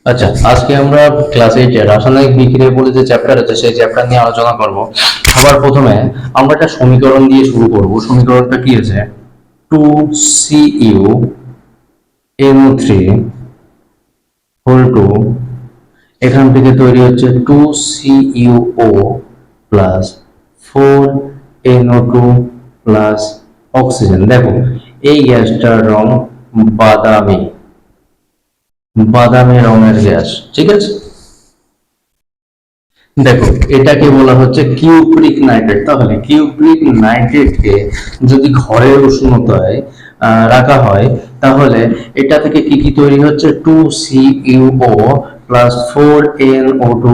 আচ্ছা, আজকে আমরা ক্লাস 8 এর রাসায়নিক বিক্রিয়া বলে যে চ্যাপ্টার আছে সেই চ্যাপ্টার নিয়ে আলোচনা করব। সবার প্রথমে আমরা একটা সমীকরণ দিয়ে শুরু করব। সমীকরণটা কি আছে? 2CuNO3 হোল টু, এখান থেকে তৈরি হচ্ছে 2CuO plus 4NO2 plus oxygen. দেখো, এই গ্যাসটার রং বাদামি, বাদামি রঙের গ্যাস, ঠিক আছে। দেখো, এটাকে বলা হচ্ছে কিউপ্রিক নাইট্রেট। তাহলে কিউপ্রিক নাইট্রেটকে যদি ঘরের উষ্ণতায় রাখা হয়, তাহলে এটা থেকে কি কি তৈরি হচ্ছে? 2CuO plus 4NO2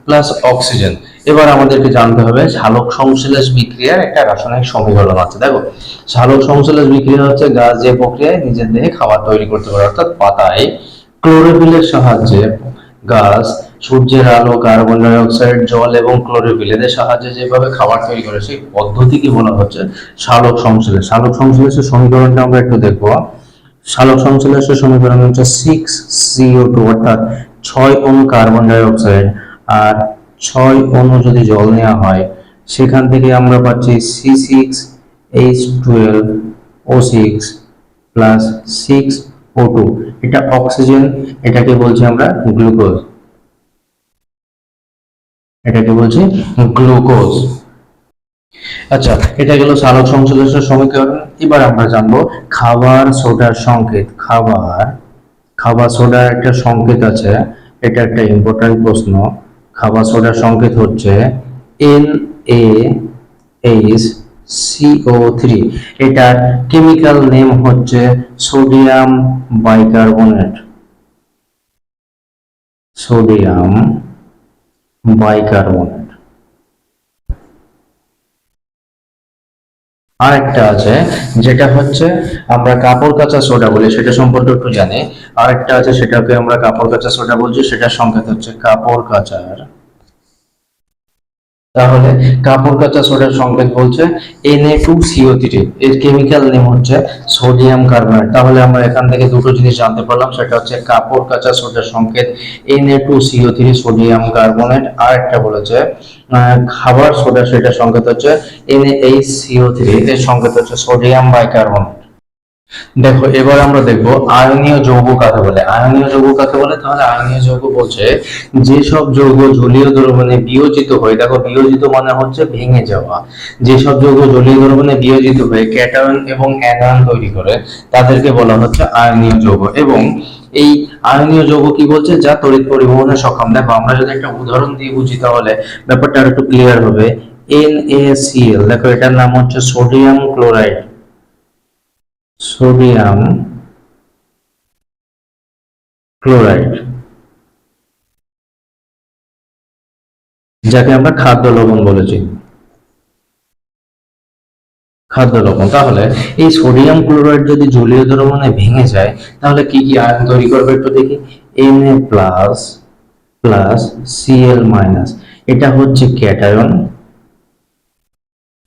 plus oxygen. এবার আমাদেরকে জানতে হবে সালোক সংশ্লেষ বিক্রিয়ার একটা রাসায়নিক সমীকরণ আছে। দেখো, সালোক সংশ্লেষ বিক্রিয়া হচ্ছে গাছ যে প্রক্রিয়ায় নিজের দেহে খাবার তৈরি করতে পারে, অর্থাৎ পাতায় ক্লোরোফিলের সাহায্যে গাছ সূর্যের আলো, কার্বন ডাই অক্সাইড, জল এবং ক্লোরোফিল এদের সাহায্যে যেভাবে খাবার তৈরি করে সেই পদ্ধতিকে বলা হচ্ছে সালোক সংশ্লেষ। সালোক সংশ্লেষের সমীকরণটা আমরা একটু দেখবো। সালোক সংশ্লেষের সমীকরণ হচ্ছে 6CO2, অর্থাৎ 6 অণু কার্বন ডাই অক্সাইড আর 6 অণু যদি জল নেওয়া হয়, সেখান থেকে আমরা পাচ্ছি C6H12O6 প্লাস 6O2। এটা অক্সিজেন, এটাকে বলছি আমরা গ্লুকোজ, এটাকে বলছি গ্লুকোজ। আচ্ছা, এটা গেল সালোক সংশ্লেষের সমীকরণ। এবার আমরা জানবো খাবার সোডার সংকেত। খাবার খাবার সোডার একটা সংকেত আছে, এটা একটা ইম্পর্টেন্ট প্রশ্ন। খাবার সোডার সংকেত হচ্ছে NaHCO3। এটার কেমিক্যাল নেম হচ্ছে সোডিয়াম বাইকার্বনেট, সোডিয়াম বাইকার্বনেট। আরেকটা আছে যেটা হচ্ছে আমরা কাপড় কাচা সোডা বলি, সেটা সম্পর্কে একটু জানি। আরেকটা আছে সেটাকে আমরা কাপড় কাচা সোডা বলছি, সেটার সংকেত হচ্ছে কাপড় কাচার। তাহলে কাপড় কাচা সোডার সংকেত বলছে Na2CO3, এর কেমিক্যাল নেম হচ্ছে সোডিয়াম কার্বনেট। তাহলে আমরা এখান থেকে দুটো জিনিস জানতে পারলাম, সেটা হচ্ছে কাপড় কাচা সোডার সংকেত Na2CO3 সোডিয়াম কার্বনেট। আর একটা বলেছে খাবার সোডা, সেটার সংকেত হচ্ছে NaHCO3, এর সংকেত হচ্ছে সোডিয়াম বাইকার্বনেট। দেখো, এবার আমরা দেখবো আয়নীয় যৌগ কাকে বলে। আয়নীয় যৌগ কাকে বলে? তাহলে আয়নীয় যৌগ বলছে যেসব যৌগ জলীয় দ্রবণে বিয়োজিত হয়ে, দেখো বিয়োজিত মানে হচ্ছে ভেঙে যাওয়া, যেসব যৌগ জলীয় দ্রবণে বিয়োজিত হয়ে ক্যাটায়ন এবং অ্যানায়ন তৈরি করে তাদেরকে বলা হচ্ছে আয়নীয় যৌগ। এবং এই আয়নীয় যৌগ কি বলছে? যা তড়িৎ পরিবহনে সক্ষম। দেখো, আমরা যদি একটা উদাহরণ দিয়ে বুঝি তাহলে ব্যাপারটা আর একটু ক্লিয়ার হবে। NaCl, দেখো এটার নাম হচ্ছে সোডিয়াম ক্লোরাইড, সোডিয়াম ক্লোরাইড, যাকে আমরা খাদ্য লবণ বলেছি, খাদ্য লবণ। তাহলে এই সোডিয়াম ক্লোরাইড যদি জলীয় দ্রবণে ভেঙে যায়, তাহলে কি কি আয়ন তৈরি করবে একটু দেখি। Na plus plus Cl minus, এটা হচ্ছে ক্যাটায়ন,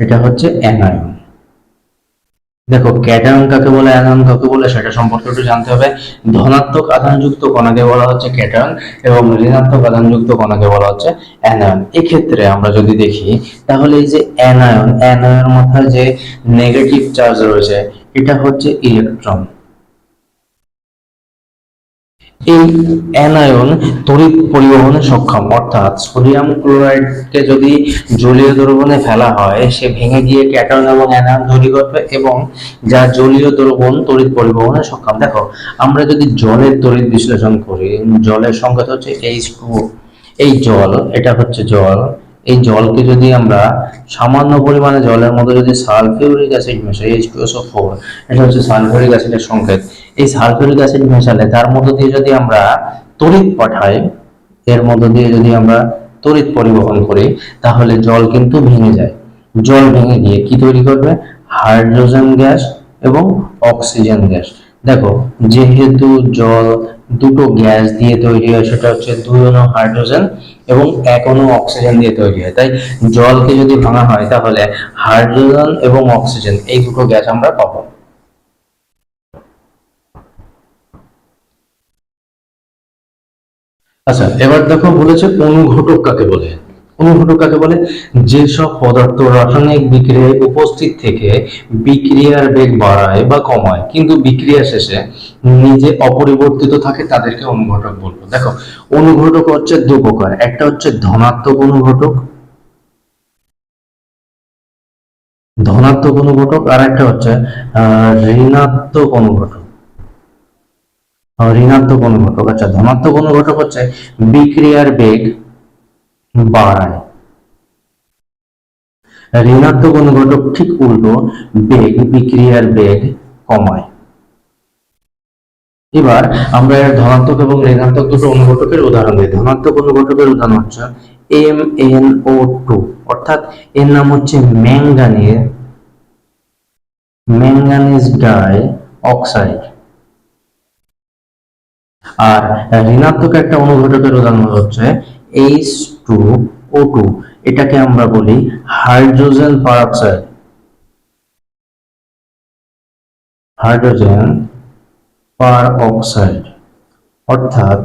এটা হচ্ছে অ্যানায়ন। দেখো, ক্যাটায়ন কাকে বলে, অ্যানায়ন কাকে বলে সেটা সম্পর্কে একটু জানতে হবে। ধনাত্মক আধানযুক্ত কণাকে বলা হচ্ছে ক্যাটায়ন এবং ঋণাত্মক আধানযুক্ত কণাকে বলা হচ্ছে অ্যানায়ন। এক্ষেত্রে আমরা যদি দেখি তাহলে এই যে অ্যানায়ন, অ্যানায়নের মাথায় যে নেগেটিভ চার্জ রয়েছে এটা হচ্ছে ইলেকট্রন। এই অ্যানায়ন তড়িৎ পরিবহনে সক্ষম, অর্থাৎ সোডিয়াম ক্লোরাইডকে যদি জলীয় দ্রবণে ফেলা হয় সে ভেঙে গিয়ে ক্যাটায়ন এবং অ্যানায়ন তৈরি করবে এবং যা জলীয় দ্রবণ তড়িৎ পরিবহনে সক্ষম। দেখো, আমরা যদি জলের তড়িৎ বিশ্লেষণ করি, জলের সংকেত হচ্ছে H2O। এই জল, এটা হচ্ছে জল, এই জলকে যদি আমরা সামান্য পরিমাণে জলের মধ্যে যদি সালফিউরিক অ্যাসিড মেশাই, H2SO4, এটা হচ্ছে সালফিউরিক অ্যাসিডের সংকেত। এই সালফিউরিক অ্যাসিড মেশালে তার মধ্য দিয়ে যদি আমরা তড়িৎ পাঠাই, এর মধ্য দিয়ে যদি আমরা তড়িৎ পরিবহন করি, তাহলে জল কিন্তু ভেঙে যায়। জল ভেঙে গিয়ে কি তৈরি করবে? হাইড্রোজেন গ্যাস এবং অক্সিজেন গ্যাস। দেখো, যেহেতু জল দুটো গ্যাস দিয়ে তৈরি হয়, সেটা হচ্ছে 2 অণু হাইড্রোজেন এবং 1 অণু অক্সিজেন দিয়ে তৈরি হয়, তাই জলকে যদি ভাঙা হয় তাহলে হাইড্রোজেন এবং অক্সিজেন এই দুটো গ্যাস আমরা পাবো। আচ্ছা, এবার দেখো বলেছে অনুঘটক কাকে বলে। অনুঘটক কাকে বলে? যেসব পদার্থ রাসায়নিক বিক্রিয়ায় উপস্থিত থেকে বিক্রিয়ার বেগ বাড়ায় বা কমায় কিন্তু বিক্রিয়া শেষে নিজে অপরিবর্তিত থাকে তাদেরকে অনুঘটক বলবো। দেখো, অনুঘটক হচ্ছে দু প্রকার, একটা হচ্ছে ধনাত্মক অনুঘটক, আর একটা হচ্ছে ঋণাত্মক অনুঘটক। ঋণাত্মক অনুঘটক, আচ্ছা, ধনাত্মক অনুঘটক হচ্ছে বিক্রিয়ার বেগ বাড়ায়, ঋণাত্মক অনুঘটক ঠিক উল্টো, বিক্রিয়ার বেগ কমায়। এবার আমরা এর ধনাত্মক এবং ঋণাত্মক দুটো অনুঘটকের উদাহরণ দিই। ধনাত্মক অনুঘটকের উদাহরণ হচ্ছে MnO2, অর্থাৎ এর নাম হচ্ছে ম্যাঙ্গানিজ ডাই অক্সাইড। আর ঋণাত্মক একটা অনুঘটকের উদাহরণ হচ্ছে H2O2, এটাকে আমরা বলি হাইড্রোজেন পারঅক্সাইড। হাইড্রোজেন পারঅক্সাইড, অর্থাৎ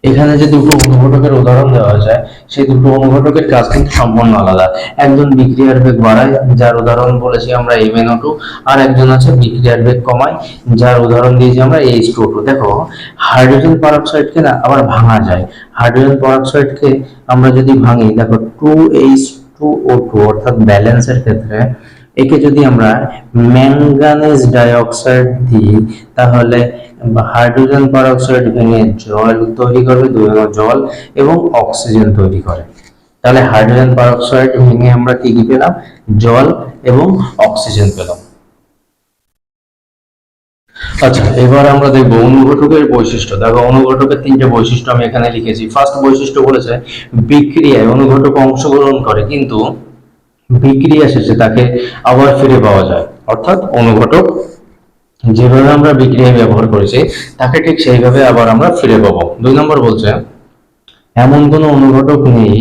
এখানে যে দুটো অনুঘটকের উদাহরণ দেওয়া যায় সেই দুটো অনুঘটকের কাজ কিন্তু সম্পূর্ণ আলাদা। একজন বিক্রিয়ার বেগ বাড়ায়, যার উদাহরণ বলেছি আমরা MnO2, আর একজন আছে বিক্রিয়ার বেগ কমায়, যার উদাহরণ দিয়েছি আমরা H2O2। দেখো, হাইড্রোজেন পারঅক্সাইডকে না আবার ভাঙা যায়। হাইড্রোজেন পারঅক্সাইডকে আমরা যদি ভাঙি, দেখো 2H2O2 অর্থাৎ ব্যালেন্সের ক্ষেত্রে একে যদি আমরা ম্যাঙ্গানিজ ডাইঅক্সাইড দিই, তাহলে হাইড্রোজেন পারঅক্সাইড ভেঙে জল তৈরি করবে, দুই অণু জল এবং অক্সিজেন তৈরি করে। তাহলে হাইড্রোজেন পারঅক্সাইড ভেঙে আমরা কি কি পেলাম? জল এবং অক্সিজেন পেলাম। আচ্ছা, এবার আমরা দেখবো অনুঘটকের বৈশিষ্ট্য। দেখো, অনুঘটকের তিনটে বৈশিষ্ট্য আমি এখানে লিখেছি। ফার্স্ট বৈশিষ্ট্য বলেছে বিক্রিয়ায় অনুঘটক অংশগ্রহণ করে কিন্তু বিক্রিয়া শেষে তাকে আবার ফিরে পাওয়া যায়, অর্থাৎ অনুঘটক যেভাবে আমরা বিক্রিয়ায় ব্যবহার করেছি তাকে ঠিক সেইভাবে আবার আমরা ফিরে পাবো। দুই নম্বর বলছে এমন কোনো অনুঘটক নেই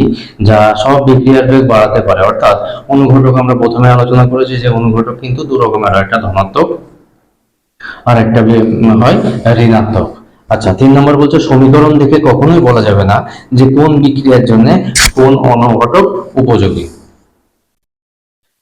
যা সব বিক্রিয়ার বেগ বাড়াতে পারে, অর্থাৎ অনুঘটক আমরা প্রথমে আলোচনা করেছি যে অনুঘটক কিন্তু দু রকমের হয়, একটা ধনাত্মক আর একটা হয় ঋণাত্মক। আচ্ছা, তিন নম্বর বলছে সমীকরণ দেখে কখনোই বলা যাবে না যে কোন বিক্রিয়ার জন্য কোন অনুঘটক উপযোগী।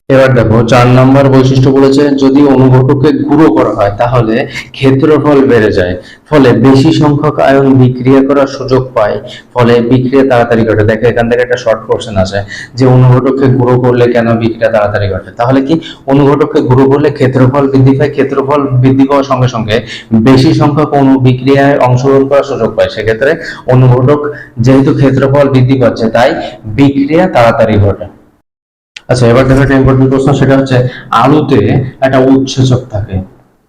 এবার দেখো, চার নাম্বার বৈশিষ্ট্য বলেছে যদি অনুঘটককে গুঁড়ো করা হয় তাহলে ক্ষেত্রফল বেড়ে যায়, ফলে বেশি সংখ্যক আয়ন বিক্রিয়া করার সুযোগ পায়, ফলে বিক্রিয়া তাড়াতাড়ি ঘটে। দেখো, এখান থেকে একটা শর্ট কোশ্চেন আছে যে অনুঘটককে গুঁড়ো করলে কেন বিক্রিয়া তাড়াতাড়ি ঘটে। তাহলে কি, অনুঘটককে গুঁড়ো করলে ক্ষেত্রফল বৃদ্ধি পায়, ক্ষেত্রফল বৃদ্ধি পাওয়ার সঙ্গে সঙ্গে বেশি সংখ্যক অণু বিক্রিয়ায় অংশগ্রহণ করার সুযোগ পায়। সেক্ষেত্রে অনুঘটক যেহেতু ক্ষেত্রফল বৃদ্ধি পাচ্ছে তাই বিক্রিয়া তাড়াতাড়ি ঘটে। আচ্ছা, এবার দেখো একটা ইম্পর্টেন্ট প্রশ্ন, সেটা হচ্ছে আলুতে একটা উৎসেচক থাকে।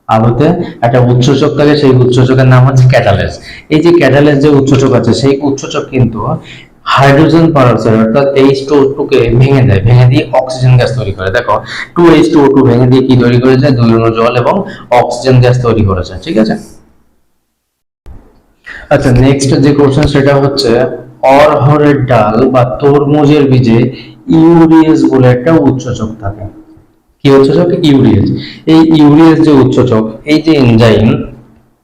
আলুতে একটা উৎসেচক থাকে, সেই উৎসেচকের নাম হচ্ছে ক্যাটালেস। এই যে ক্যাটালেস যে উৎসেচক আছে সেই উৎসেচক কিন্তু হাইড্রোজেন পারঅক্সাইড অর্থাৎ H2O2 কে ভেঙে দেয়, ভেঙে দিয়ে অক্সিজেন গ্যাস তৈরি করে। দেখো, 2H2O2 ভেঙে দিয়ে কি তৈরি করেছে? দুই অণু জল এবং অক্সিজেন গ্যাস তৈরি করেছে। ঠিক আছে। আচ্ছা, নেক্সট যে কোশ্চেন সেটা হচ্ছে অড়হরের ডাল বা তরমুজের বীজে ইউরিয়েজ বলে একটা উৎসেচক থাকে। কি উৎসেচক? ইউরিয়েজ। এই ইউরিয়েজ যে উৎসেচক, এই যে এনজাইম,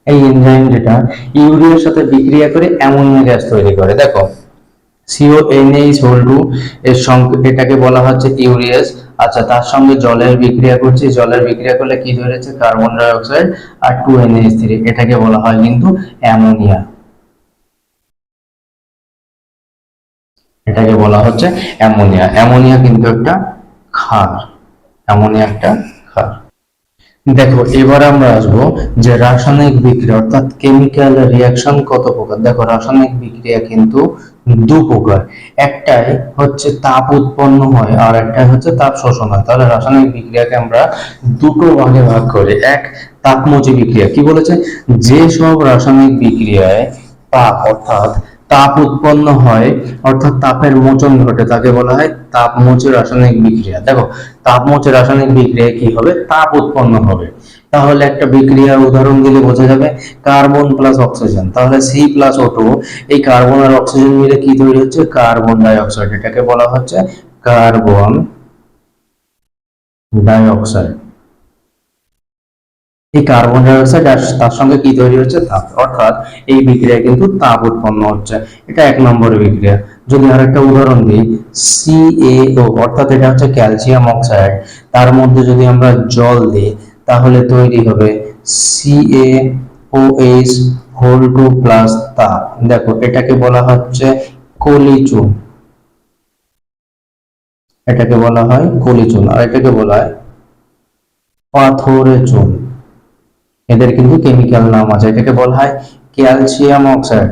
এই এনজাইম যেটা ইউরিয়ার সাথে বিক্রিয়া করে অ্যামোনিয়া গ্যাস তৈরি করে। দেখো, CONH2 এর সঙ্গে এটাকে বলা হচ্ছে ইউরিয়েজ। আচ্ছা, তার সঙ্গে জলের বিক্রিয়া করছে, জলের বিক্রিয়া করলে কি তৈরি হচ্ছে? কার্বন ডাই অক্সাইড আর 2NH3, এটাকে বলা হয় কিন্তু অ্যামোনিয়া। এটাকে বলা হচ্ছে অ্যামোনিয়া। অ্যামোনিয়া কিন্তু একটা ক্ষার, অ্যামোনিয়া একটা ক্ষার। দেখো, এবার আমরা আসবো যে রাসায়নিক বিক্রিয়া অর্থাৎ কেমিক্যাল রিয়াকশন কত প্রকার। দেখো, রাসায়নিক বিক্রিয়া কিন্তু দু প্রকার, একটাই হচ্ছে তাপ উৎপন্ন হয় আর একটাই হচ্ছে তাপ শোষণ হয়। তাহলে রাসায়নিক বিক্রিয়াকে আমরা দুটো ভাগে ভাগ করি। এক, তাপমোচী বিক্রিয়া। কি বলেছে? যে সব রাসায়নিক বিক্রিয়ায় তাপ অর্থাৎ তাপ উৎপন্ন হয় অর্থাৎ তাপের মোচন ঘটে তাকে বলা হয় তাপমোচী রাসায়নিক বিক্রিয়া। দেখো, তাপমোচী রাসায়নিক বিক্রিয়ায় কি হবে? তাপ উৎপন্ন হবে। তাহলে একটা বিক্রিয়ার উদাহরণ দিলে বোঝা যাবে, কার্বন প্লাস অক্সিজেন। তাহলে C+O2, এই কার্বন আর অক্সিজেন মিলে কি তৈরি হচ্ছে? Carbon die oxide. এটাকে বলা হচ্ছে কার্বন ডাই অক্সাইড। এই কার্বন ডাই অক্সাইড আর তার সঙ্গে কি তৈরি হচ্ছে, তাপ, অর্থাৎ এই বিক্রিয়া কিন্তু তাপ উৎপন্ন হচ্ছে। এটা 1 নম্বরের বিক্রিয়া। যদি আরেকটা উদাহরণ দিই, CaO অর্থাৎ এটা হচ্ছে ক্যালসিয়াম অক্সাইড, তার মধ্যে যদি আমরা জল দিই তাহলে তৈরি হবে CaOH হোল টু প্লাস তাপ। দেখো এটাকে বলা হচ্ছে কলিচুন, এটাকে বলা হয় কলিচুন, আর এটাকে বলা হয় পাথরে চুন। এদের কিন্তু কেমিক্যাল নাম আছে। এটাকে বলা হয় ক্যালসিয়াম অক্সাইড,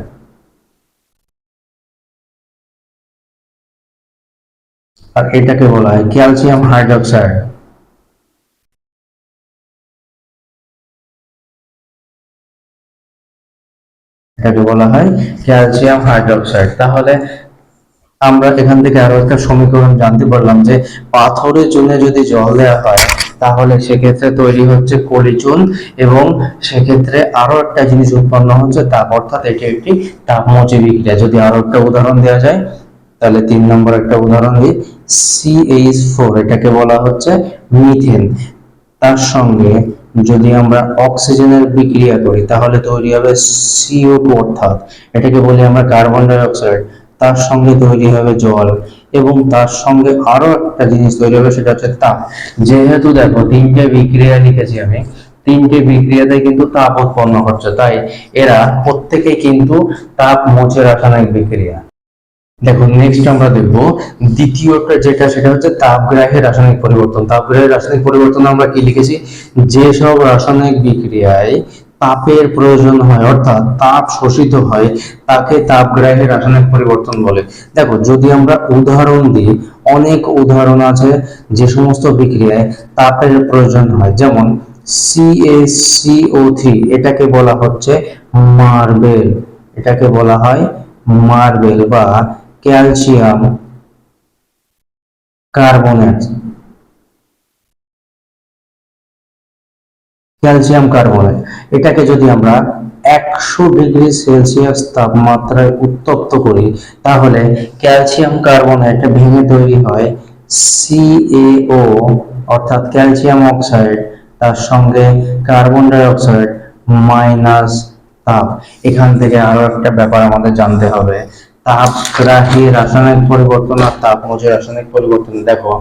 আর এটাকে বলা হয় ক্যালসিয়াম হাইড্রোক্সাইড। এটাকে বলা হয় ক্যালসিয়াম হাইড্রোক্সাইড। তাহলে আমরা এখান থেকে আরো একটা সমীকরণ জানতে পারলাম যে পাথরের চুনে যদি জল দেওয়া হয় তাহলে সেক্ষেত্রে তৈরি হচ্ছে কলিচুন, এবং সেক্ষেত্রে আরো একটা জিনিস উৎপন্ন হচ্ছে তাপ, অর্থাৎ এটি একটি তাপমোচী বিক্রিয়া। যদি আরো একটা উদাহরণ দেওয়া যায় তাহলে 3 নম্বর একটা উদাহরণ দিই, CH4 এটাকে বলা হচ্ছে মিথেন, তার সঙ্গে যদি আমরা অক্সিজেনের বিক্রিয়া করি তাহলে তৈরি হবে CO2 অর্থাৎ এটাকে বলি আমরা কার্বন ডাই অক্সাইড, তার সঙ্গে তৈরি হবে জল, এবং তার সঙ্গে আরো একটা জিনিস তৈরি হবে সেটা হচ্ছে তাপ। যেহেতু দেখো 3টে বিক্রিয়া লিখেছি আমি, 3টে বিক্রিয়াতে কিন্তু তাপ উৎপন্ন হচ্ছে, তাই এরা প্রত্যেকে কিন্তু তাপ মোচে রাসায়নিক বিক্রিয়া। দেখো নেক্সট আমরা দেখবো দ্বিতীয়টা যেটা, সেটা হচ্ছে তাপগ্রাহী রাসায়নিক পরিবর্তন। তাপগ্রাহী রাসায়নিক পরিবর্তন আমরা কি লিখেছি, যেসব রাসায়নিক বিক্রিয়ায় তাপের প্রয়োজন হয় অর্থাৎ তাপ শোষিত হয় তাকে তাপগ্রাহী রাসায়নিক পরিবর্তন বলে। দেখো যদি আমরা উদাহরণ দিই, অনেক উদাহরণ আছে যে সমস্ত বিক্রিয়ায় তাপের প্রয়োজন হয়, যেমন CaCO3 এটাকে বলা হচ্ছে মার্বেল, এটাকে বলা হয় মার্বেল বা ক্যালসিয়াম কার্বনেট, ক্যালসিয়াম কার্বনেট। এটাকে যদি আমরা 100 ডিগ্রি সেলসিয়াস তাপমাত্রায় উত্তপ্ত করি তাহলে ক্যালসিয়াম কার্বনেট ভেঙে তৈরি হয় CaO অর্থাৎ ক্যালসিয়াম অক্সাইড, তার সঙ্গে কার্বন ডাই অক্সাইড মাইনাস তাপ। এখান থেকে আরো একটা ব্যাপার আমাদের জানতে হবে, তাপগ্রাহী রাসায়নিক পরিবর্তন আর তাপমোচী রাসায়নিক পরিবর্তন। দেখো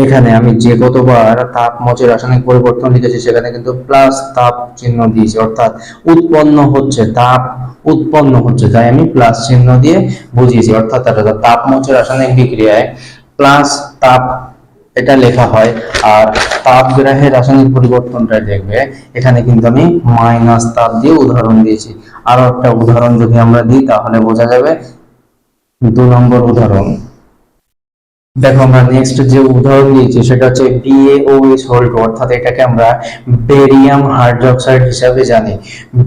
এখানে আমি যে কতবার তাপমোচী রাসায়নিক পরিবর্তন লিখেছি সেখানে কিন্তু প্লাস তাপ চিহ্ন দিয়েছি, অর্থাৎ উৎপন্ন হচ্ছে, তাপ উৎপন্ন হচ্ছে, তাই আমি প্লাস চিহ্ন দিয়ে বুঝিয়েছি। অর্থাৎ তাপমোচী রাসায়নিক বিক্রিয়ায় প্লাস তাপ এটা লেখা হয়, আর তাপগ্রাহী রাসায়নিক পরিবর্তনটা দেখবে এখানে কিন্তু আমি মাইনাস তাপ দিয়ে উদাহরণ দিয়েছি। আরো একটা উদাহরণ যদি আমরা দিই তাহলে বোঝা যাবে। 2 নম্বর উদাহরণ দেখো, আমরা নেক্সট যে উদাহরণ দিয়েছি সেটা হচ্ছে BaOH হোল টু, অর্থাৎ এটাকে আমরা বেরিয়াম হাইড্রোক্সাইড হিসাবে জানি।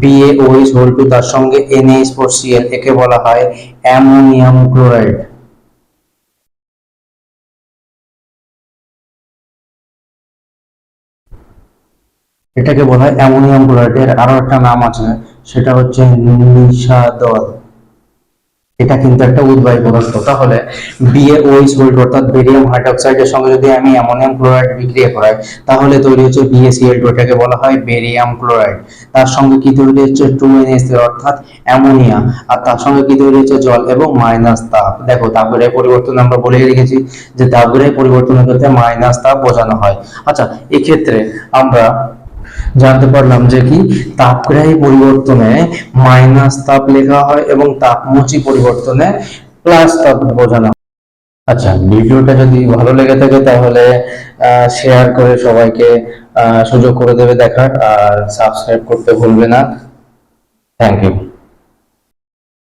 BaOH হোল টু তার সঙ্গে NaH4Cl, একে বলা হয় অ্যামোনিয়াম ক্লোরাইড। এটাকে বলা হয় অ্যামোনিয়াম ক্লোরাইড। এর আরো একটা নাম আছে সেটা হচ্ছে নিশাদল। এটা কিন্তু একটা উদ্বায়ী পদার্থ। তাহলে BaOH হোল টু অর্থাৎ বেরিয়াম হাইড্রোক্সাইডের সঙ্গে যদি আমি অ্যামোনিয়াম ক্লোরাইড বিক্রিয়া করাই তাহলে তৈরি হচ্ছে BaCl2, এটাকে বলা হয় বেরিয়াম ক্লোরাইড। তার সঙ্গে কি তৈরি হচ্ছে 2NH3 অর্থাৎ অ্যামোনিয়া, আর তার সঙ্গে কি তৈরি হচ্ছে জল এবং মাইনাস তাপ। দেখো তাপগ্রাহী পরিবর্তন আমরা বলে রেখেছি যে তাপগ্রাহী পরিবর্তনের ক্ষেত্রে মাইনাস তাপ বোঝানো হয়। আচ্ছা, এক্ষেত্রে আমরা জানতে পারলাম যে কি তাপগ্রাহী পরিবর্তনে মাইনাস তাপ লেখা হয় এবং তাপমোচী পরিবর্তনে প্লাস তাপ বোঝানো হয়। আচ্ছা, ভিডিওটা যদি ভালো লেগে থাকে তাহলে শেয়ার করে সবাইকে সুযোগ করে দেবে দেখার, আর সাবস্ক্রাইব করতে ভুলবে না। Thank you.